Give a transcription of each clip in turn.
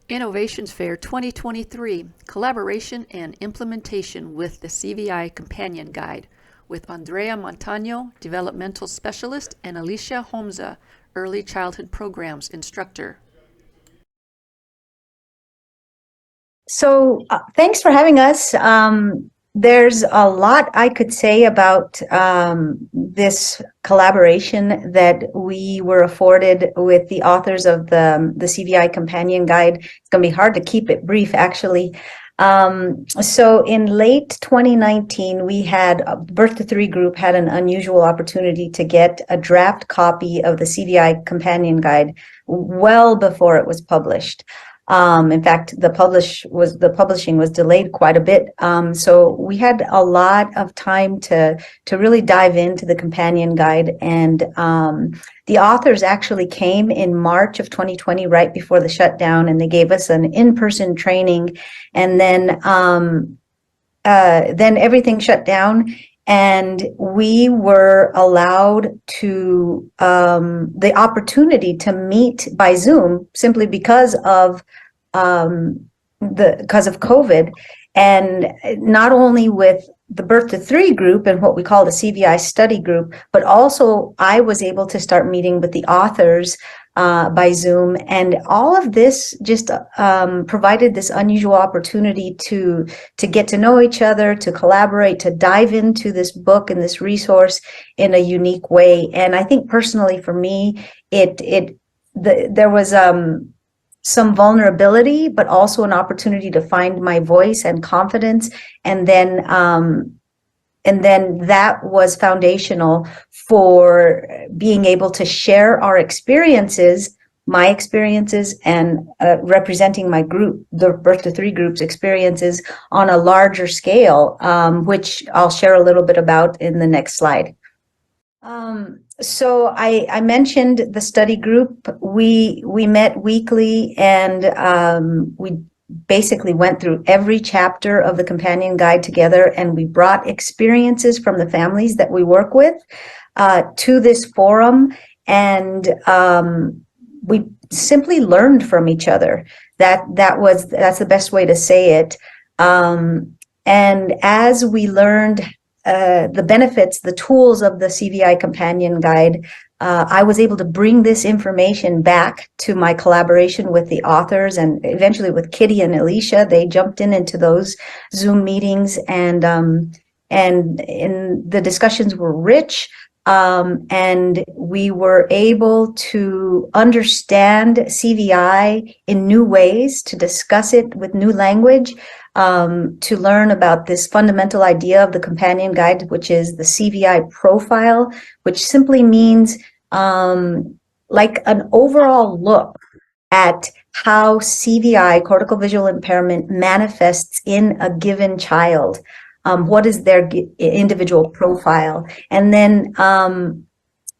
Innovations Fair 2023, Collaboration and Implementation with the CVI Companion Guide, with Andrea Montano, Developmental Specialist, and Alicia Homza, Early Childhood Programs Instructor. So thanks for having us. There's a lot I could say about this collaboration that we were afforded with the authors of the CVI Companion Guide. It's going to be hard to keep it brief, actually. So in late 2019, we had Birth to Three group had an unusual opportunity to get a draft copy of the CVI Companion Guide well before it was published. In fact, the publishing was delayed quite a bit. So we had a lot of time to really dive into the companion guide, and the authors actually came in March of 2020, right before the shutdown, and they gave us an in-person training, and then everything shut down. And we were allowed to the opportunity to meet by Zoom simply because of COVID, and not only with the Birth to Three group and what we call the CVI study group, but also I was able to start meeting with the authors by Zoom, and all of this just provided this unusual opportunity to get to know each other, to collaborate, to dive into this book and this resource in a unique way. And I think personally for me, there was some vulnerability, but also an opportunity to find my voice and confidence, and then that was foundational for being able to share our experiences, my experiences, and representing my group, the Birth to Three group's experiences on a larger scale, which I'll share a little bit about in the next slide. So I mentioned the study group. We met weekly, and we basically went through every chapter of the companion guide together, and we brought experiences from the families that we work with to this forum, and we simply learned from each other. That's the best way to say it. And as we learned the benefits, the tools of the CVI Companion Guide, I was able to bring this information back to my collaboration with the authors, and eventually with Kitty and Alicia. They jumped into those Zoom meetings, and the discussions were rich, and we were able to understand CVI in new ways, to discuss it with new language, to learn about this fundamental idea of the companion guide, which is the CVI profile, which simply means like an overall look at how CVI, cortical visual impairment, manifests in a given child. What is their individual profile? And then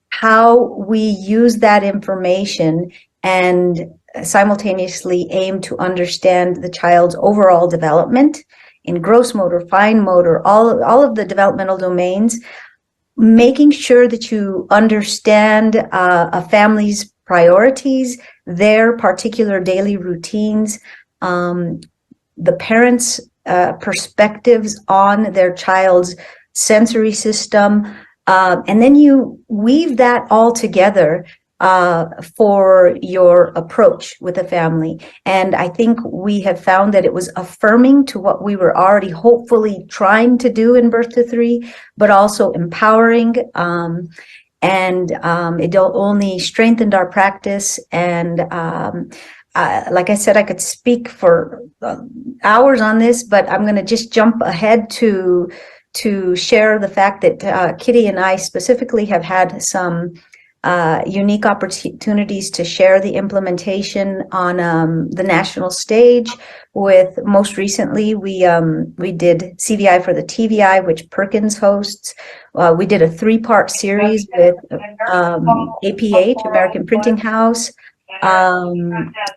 how we use that information and simultaneously aim to understand the child's overall development in gross motor, fine motor, all of the developmental domains, making sure that you understand a family's priorities, their particular daily routines, the parents' perspectives on their child's sensory system, and then you weave that all together for your approach with a family. And I think we have found that it was affirming to what we were already hopefully trying to do in Birth to Three, but also empowering, and it only strengthened our practice. And like I said, I could speak for hours on this, but I'm going to just jump ahead to share the fact that Kitty and I specifically have had some unique opportunities to share the implementation on the national stage. With most recently, we did CVI for the TVI, which Perkins hosts. We did a 3-part series with APH, American Printing House.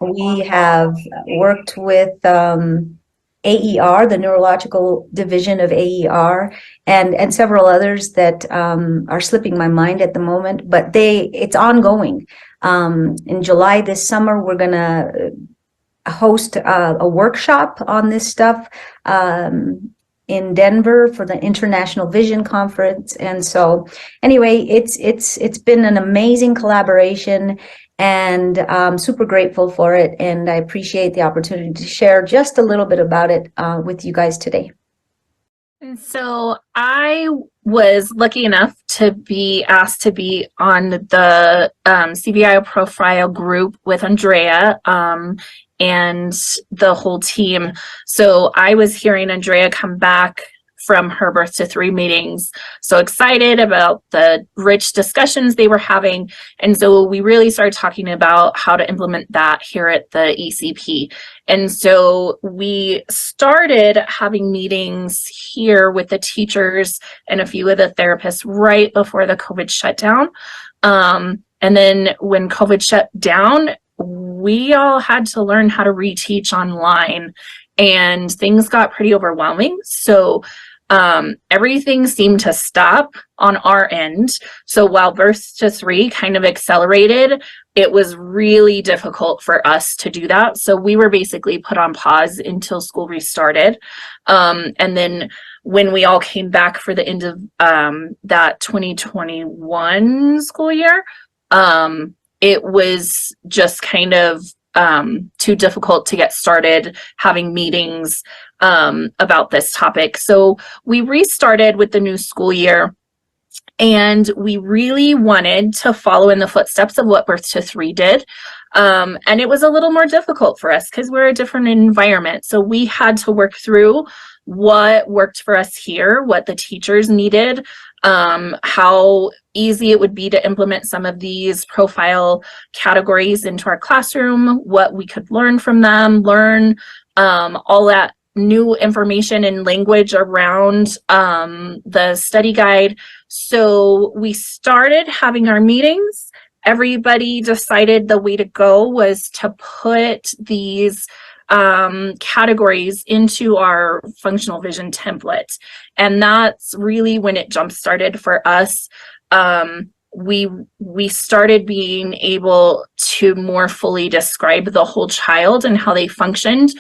We have worked with AER, the neurological division of AER, and several others that are slipping my mind at the moment, but it's ongoing. In July this summer, we're gonna host a workshop on this stuff in Denver for the International Vision Conference. And so anyway, it's been an amazing collaboration, and I'm super grateful for it. And I appreciate the opportunity to share just a little bit about it with you guys today. And so I was lucky enough to be asked to be on the CVI profile group with Andrea and the whole team. So I was hearing Andrea come back from her Birth to Three meetings, so excited about the rich discussions they were having. And so we really started talking about how to implement that here at the ECP. And so we started having meetings here with the teachers and a few of the therapists right before the COVID shutdown. And then when COVID shut down, we all had to learn how to reteach online, and things got pretty overwhelming. So everything seemed to stop on our end. So while Birth to Three kind of accelerated, it was really difficult for us to do that. So we were basically put on pause until school restarted. And then when we all came back for the end of that 2021 school year, it was just kind of too difficult to get started having meetings about this topic. So we restarted with the new school year, and we really wanted to follow in the footsteps of what Birth to Three did. And it was a little more difficult for us because we're a different environment. So we had to work through what worked for us here, what the teachers needed, how easy it would be to implement some of these profile categories into our classroom, what we could learn from them, learn all that new information and language around the study guide. So we started having our meetings. Everybody decided the way to go was to put these categories into our functional vision template. And that's really when it jump started for us. We started being able to more fully describe the whole child and how they functioned.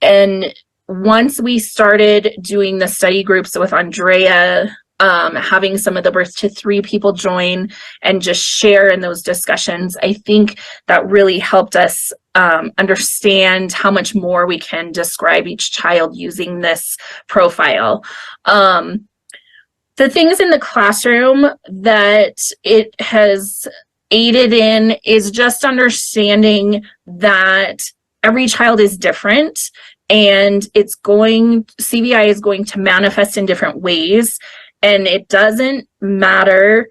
And once we started doing the study groups with Andrea, having some of the Birth to Three people join and just share in those discussions, I think that really helped us understand how much more we can describe each child using this profile. The things in the classroom that it has aided in is just understanding that every child is different, and CVI is going to manifest in different ways. And it doesn't matter.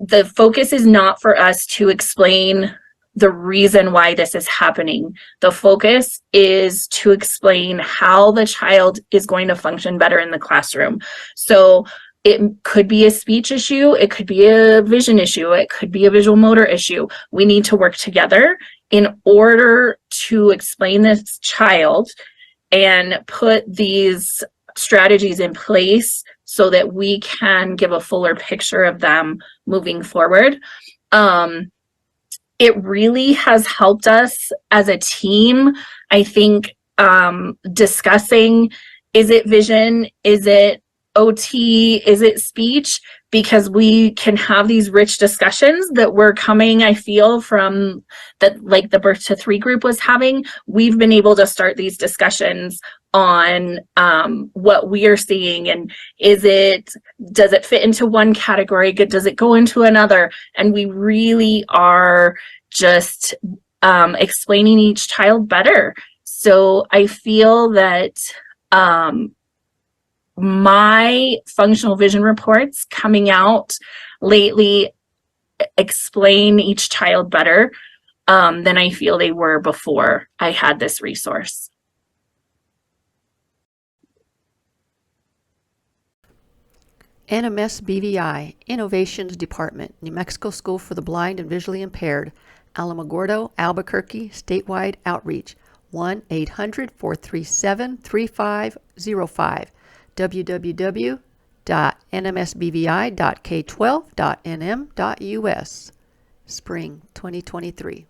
The focus is not for us to explain the reason why this is happening. The focus is to explain how the child is going to function better in the classroom. So it could be a speech issue, it could be a vision issue, it could be a visual motor issue. We need to work together in order to explain this child and put these strategies in place so that we can give a fuller picture of them moving forward. It really has helped us as a team, I think, discussing, is it vision, is it OT, is it speech? Because we can have these rich discussions that we're coming, I feel, from that, like the Birth to Three group was having. We've been able to start these discussions on what we are seeing, and does it fit into one category? Does it go into another? And we really are just explaining each child better. So I feel that my functional vision reports coming out lately explain each child better than I feel they were before I had this resource. NMS BVI, Innovations Department, New Mexico School for the Blind and Visually Impaired, Alamogordo, Albuquerque, statewide outreach, 1-800-437-3505, www.nmsbvi.k12.nm.us, spring 2023.